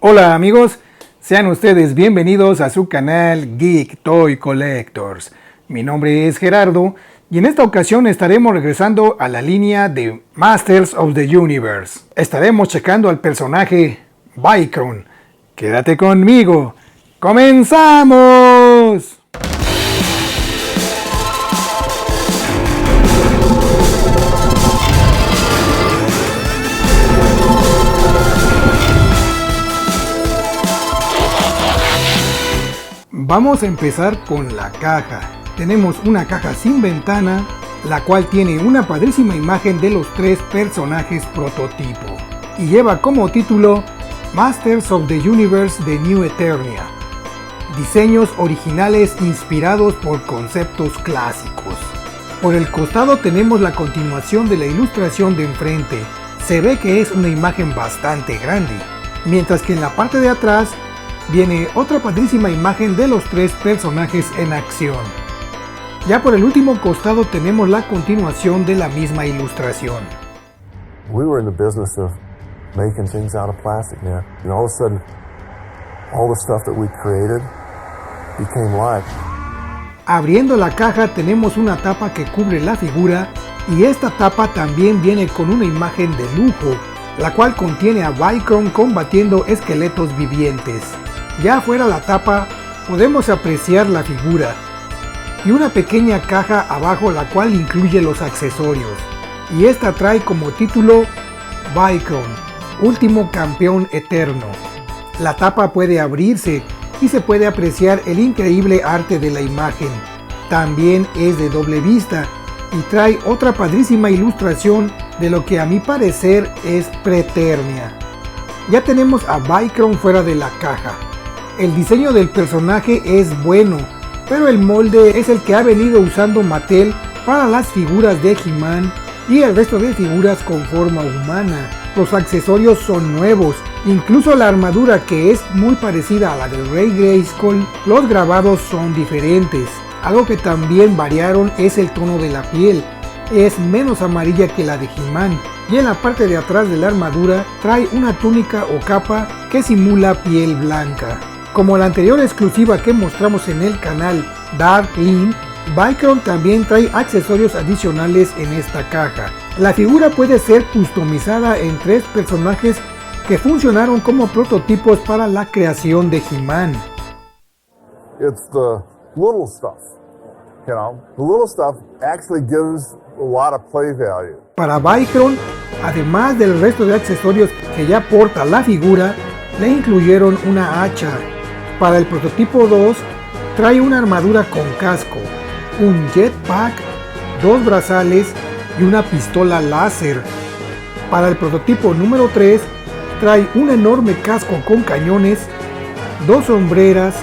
Hola amigos, sean ustedes bienvenidos a su canal Geek Toy Collectors. Mi nombre es Gerardo y en esta ocasión estaremos regresando a la línea de Masters of the Universe. Estaremos checando al personaje Vykron. Quédate conmigo. ¡Comenzamos! Vamos a empezar con la caja. Tenemos una caja sin ventana, la cual tiene una padrísima imagen de los tres personajes prototipo y lleva como título Masters of the Universe de New Eternia. Diseños originales inspirados por conceptos clásicos. Por el costado tenemos la continuación de la ilustración de enfrente. Se ve que es una imagen bastante grande, mientras que en la parte de atrás viene otra padrísima imagen de los tres personajes en acción. Ya por el último costado tenemos la continuación de la misma ilustración. We were in the business of making things out of plastic, man. And all of a sudden, all the stuff that we created became life. Abriendo la caja tenemos una tapa que cubre la figura y esta tapa también viene con una imagen de lujo, la cual contiene a Vykron combatiendo esqueletos vivientes. Ya fuera la tapa podemos apreciar la figura y una pequeña caja abajo la cual incluye los accesorios, y esta trae como título Vykron, último campeón eterno. La tapa puede abrirse y se puede apreciar el increíble arte de la imagen. También es de doble vista y trae otra padrísima ilustración de lo que a mi parecer es Preeternia. Ya tenemos a Vykron fuera de la caja. El diseño del personaje es bueno, pero el molde es el que ha venido usando Mattel para las figuras de He-Man y el resto de figuras con forma humana. Los accesorios son nuevos, incluso la armadura, que es muy parecida a la del Rey Grayskull. Los grabados son diferentes. Algo que también variaron es el tono de la piel. Es menos amarilla que la de He-Man, y en la parte de atrás de la armadura trae una túnica o capa que simula piel blanca. Como la anterior exclusiva que mostramos en el canal, Dark Lean, Vykron también trae accesorios adicionales en esta caja. La figura puede ser customizada en tres personajes que funcionaron como prototipos para la creación de He-Man. It's the little stuff, you know. The little stuff actually gives a lot of play value. Para Vykron, además del resto de accesorios que ya porta la figura, le incluyeron una hacha. Para el prototipo 2, trae una armadura con casco, un jetpack, dos brazales y una pistola láser. Para el prototipo número 3, trae un enorme casco con cañones, dos sombreras,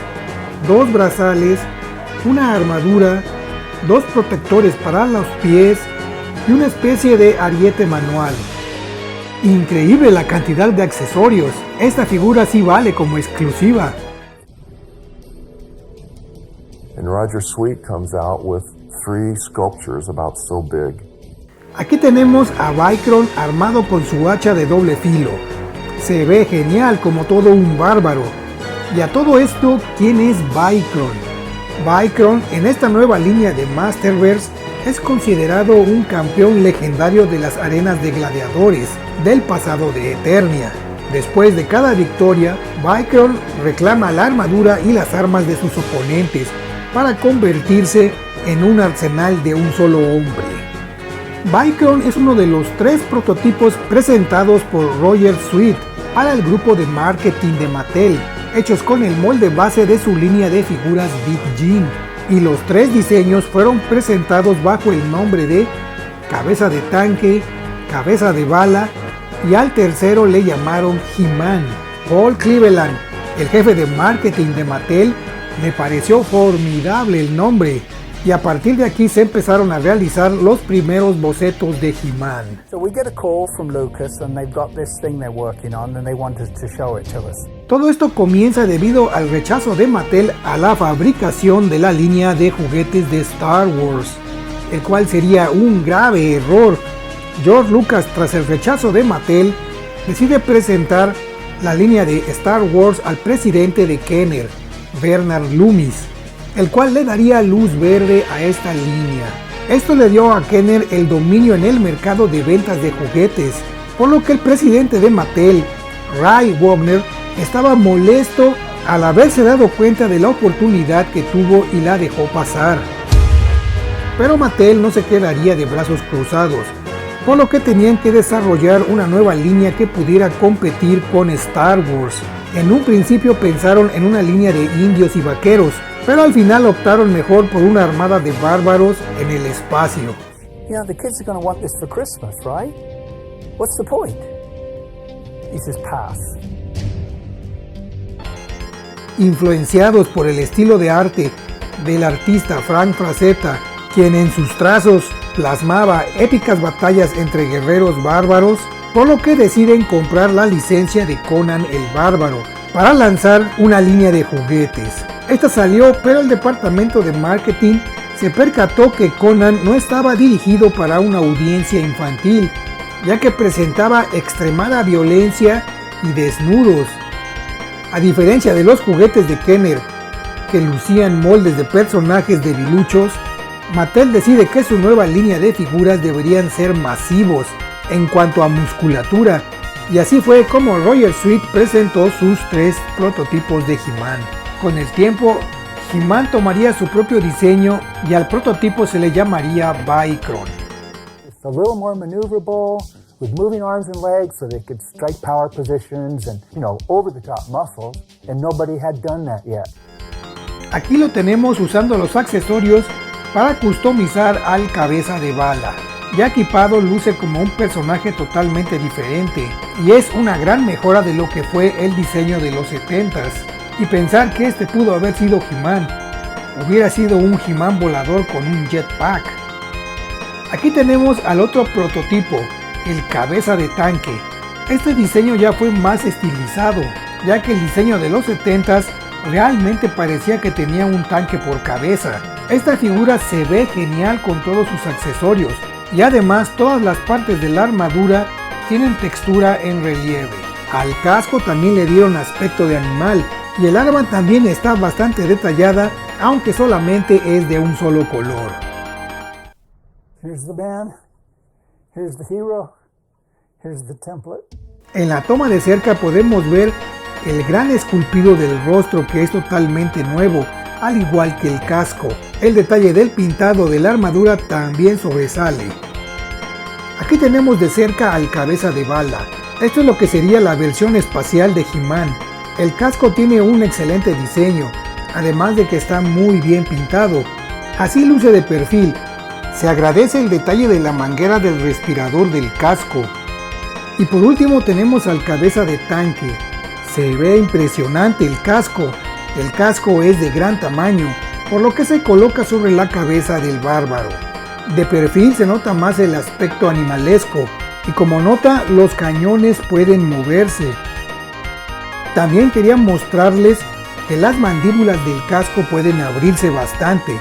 dos brazales, una armadura, dos protectores para los pies y una especie de ariete manual. Increíble la cantidad de accesorios. Esta figura sí vale como exclusiva. And Roger Sweet comes out with 3 sculptures about so big. Aquí tenemos a Vykron armado con su hacha de doble filo. Se ve genial como todo un bárbaro. Y a todo esto, ¿quién es Vykron? Vykron en esta nueva línea de Masterverse es considerado un campeón legendario de las arenas de gladiadores del pasado de Eternia. Después de cada victoria, Vykron reclama la armadura y las armas de sus oponentes para convertirse en un arsenal de un solo hombre. Vykron es uno de los 3 prototipos presentados por Roger Sweet para el grupo de marketing de Mattel, hechos con el molde base de su línea de figuras Big Jim, y los 3 diseños fueron presentados bajo el nombre de Cabeza de Tanque, Cabeza de Bala, y al tercero le llamaron He-Man. Paul Cleveland, el jefe de marketing de Mattel, le pareció formidable el nombre, y a partir de aquí se empezaron a realizar los primeros bocetos de He-Man. So we get a call from Lucas and they've got this thing they're working on and they wanted to show it to us. Todo esto comienza debido al rechazo de Mattel a la fabricación de la línea de juguetes de Star Wars, el cual sería un grave error. George Lucas, tras el rechazo de Mattel, decide presentar la línea de Star Wars al presidente de Kenner, Bernard Loomis, el cual le daría luz verde a esta línea. Esto le dio a Kenner el dominio en el mercado de ventas de juguetes, por lo que el presidente de Mattel, Ray Wagner, estaba molesto al haberse dado cuenta de la oportunidad que tuvo y la dejó pasar. Pero Mattel no se quedaría de brazos cruzados, por lo que tenían que desarrollar una nueva línea que pudiera competir con Star Wars. En un principio pensaron en una línea de indios y vaqueros, pero al final optaron mejor por una armada de bárbaros en el espacio. You know, the kids are going to want this for Christmas, right? What's the point? He says, pass. Influenciados por el estilo de arte del artista Frank Frazetta, quien en sus trazos plasmaba épicas batallas entre guerreros bárbaros, por lo que deciden comprar la licencia de Conan el Bárbaro para lanzar una línea de juguetes. Esta salió, pero el departamento de marketing se percató que Conan no estaba dirigido para una audiencia infantil, ya que presentaba extremada violencia y desnudos. A diferencia de los juguetes de Kenner, que lucían moldes de personajes debiluchos, Mattel decide que su nueva línea de figuras deberían ser masivos en cuanto a musculatura, y así fue como Roger Sweet presentó sus 3 prototipos de He-Man. Con el tiempo, He-Man tomaría su propio diseño y al prototipo se le llamaría Vicron. It's a little more maneuverable, with moving arms and legs so they could strike power positions and, over-the-top muscles, and nobody had done that yet. Aquí lo tenemos usando los accesorios para customizar al Cabeza de Bala. Ya equipado luce como un personaje totalmente diferente y es una gran mejora de lo que fue el diseño de los 70s. Y pensar que este pudo haber sido He-Man, hubiera sido un He-Man volador con un jetpack. Aquí tenemos al otro prototipo, el Cabeza de Tanque. Este diseño ya fue más estilizado, ya que el diseño de los 70s realmente parecía que tenía un tanque por cabeza. Esta figura se ve genial con todos sus accesorios y además todas las partes de la armadura tienen textura en relieve. Al casco también le dieron aspecto de animal y el arma también está bastante detallada, aunque solamente es de un solo color. Here's the man, here's the hero, here's the template. En la toma de cerca podemos ver el gran esculpido del rostro, que es totalmente nuevo, al igual que el casco. El detalle del pintado de la armadura también sobresale. Aquí tenemos de cerca al Cabeza de Bala. Esto es lo que sería la versión espacial de He-Man. El casco tiene un excelente diseño, además de que está muy bien pintado. Así luce de perfil. Se agradece el detalle de la manguera del respirador del casco. Y por último tenemos al Cabeza de Tanque. Se ve impresionante el casco. El casco es de gran tamaño, por lo que se coloca sobre la cabeza del bárbaro. De perfil se nota más el aspecto animalesco, y como nota, los cañones pueden moverse. También quería mostrarles que las mandíbulas del casco pueden abrirse bastante.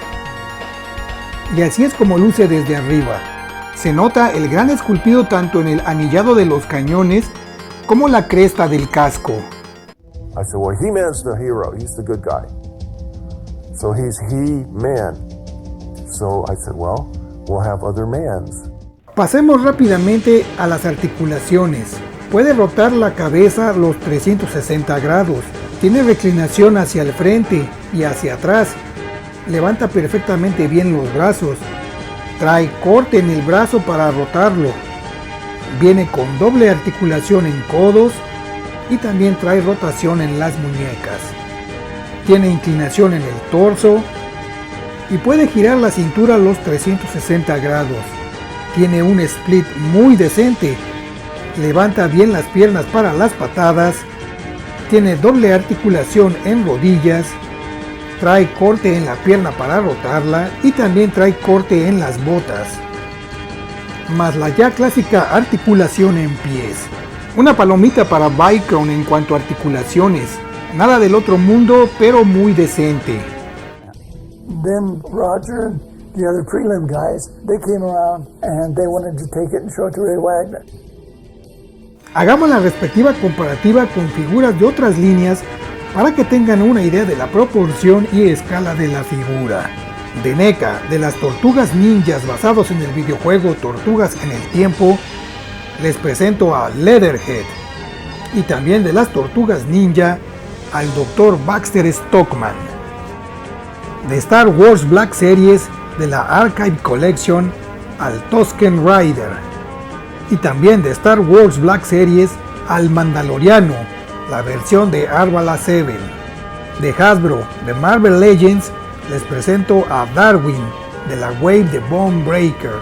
Y así es como luce desde arriba. Se nota el gran esculpido tanto en el anillado de los cañones como la cresta del casco. I said, well, He-Man's the hero. He's the good guy. So he's He-Man. So I said, well, we'll have other mans. Pasemos rápidamente a las articulaciones. Puede rotar la cabeza los 360 grados. Tiene reclinación hacia el frente y hacia atrás. Levanta perfectamente bien los brazos. Trae corte en el brazo para rotarlo. Viene con doble articulación en codos y también trae rotación en las muñecas. Tiene inclinación en el torso y puede girar la cintura a los 360 grados. Tiene un split muy decente. Levanta bien las piernas para las patadas. Tiene doble articulación en rodillas. Trae corte en la pierna para rotarla y también trae corte en las botas. Más la ya clásica articulación en pies. Una palomita para Vicron en cuanto a articulaciones. Nada del otro mundo, pero muy decente. Then Roger and the other prelim guys, they came around and they wanted to take it and show it to Ray Wagner. Hagamos la respectiva comparativa con figuras de otras líneas para que tengan una idea de la proporción y escala de la figura. De NECA, de las tortugas ninjas basados en el videojuego Tortugas en el Tiempo, les presento a Leatherhead. Y también de las tortugas ninja, al Dr. Baxter Stockman. De Star Wars Black Series, de la Archive Collection, al Tusken Rider. Y también de Star Wars Black Series, al Mandaloriano, la versión de Arvala 7. De Hasbro, de Marvel Legends, les presento a Darwin, de la Wave de Bone Breaker.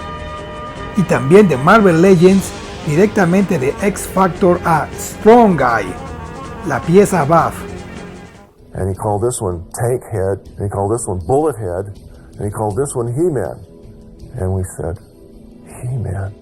Y también de Marvel Legends, directamente de X Factor a Strong Guy, la pieza buff. And he called this one Tank Head, and he called this one Bullet Head, and he called this one He-Man. And we said, He-Man.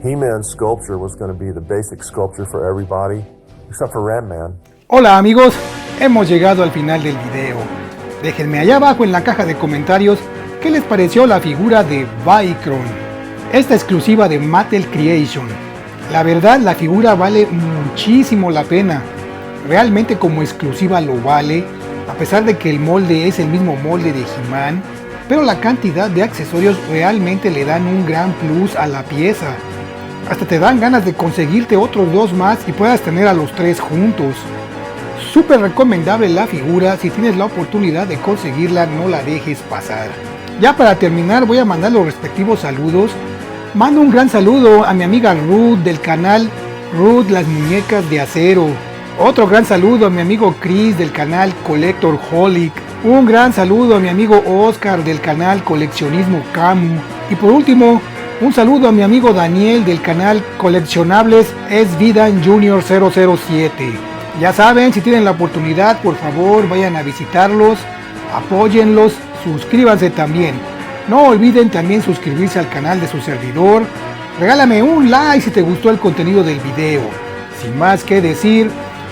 He-Man's sculpture was going to be the basic sculpture for everybody, except for Ram-Man. Hola amigos, hemos llegado al final del video. Déjenme allá abajo en la caja de comentarios qué les pareció la figura de Vicron, esta exclusiva de Mattel Creation. La verdad, la figura vale muchísimo la pena. Realmente como exclusiva lo vale, a pesar de que el molde es el mismo molde de He-Man, pero la cantidad de accesorios realmente le dan un gran plus a la pieza. Hasta te dan ganas de conseguirte otros dos más y puedas tener a los tres juntos. Súper recomendable la figura, si tienes la oportunidad de conseguirla no la dejes pasar. Ya para terminar voy a mandar los respectivos saludos. Mando un gran saludo a mi amiga Ruth del canal Ruth las muñecas de acero. Otro gran saludo a mi amigo Chris del canal Collector Holic. Un gran saludo a mi amigo Oscar del canal Coleccionismo Camu. Y por último, un saludo a mi amigo Daniel del canal Coleccionables Svidan Junior 007. Ya saben, si tienen la oportunidad, por favor vayan a visitarlos, apóyenlos, suscríbanse también. No olviden también suscribirse al canal de su servidor. Regálame un like si te gustó el contenido del video. Sin más que decir,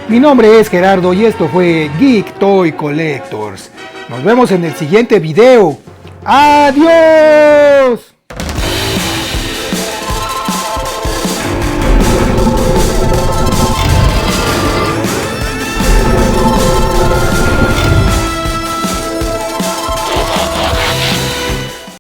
mi nombre es Gerardo y esto fue Geek Toy Collectors. Nos vemos en el siguiente video. ¡Adiós!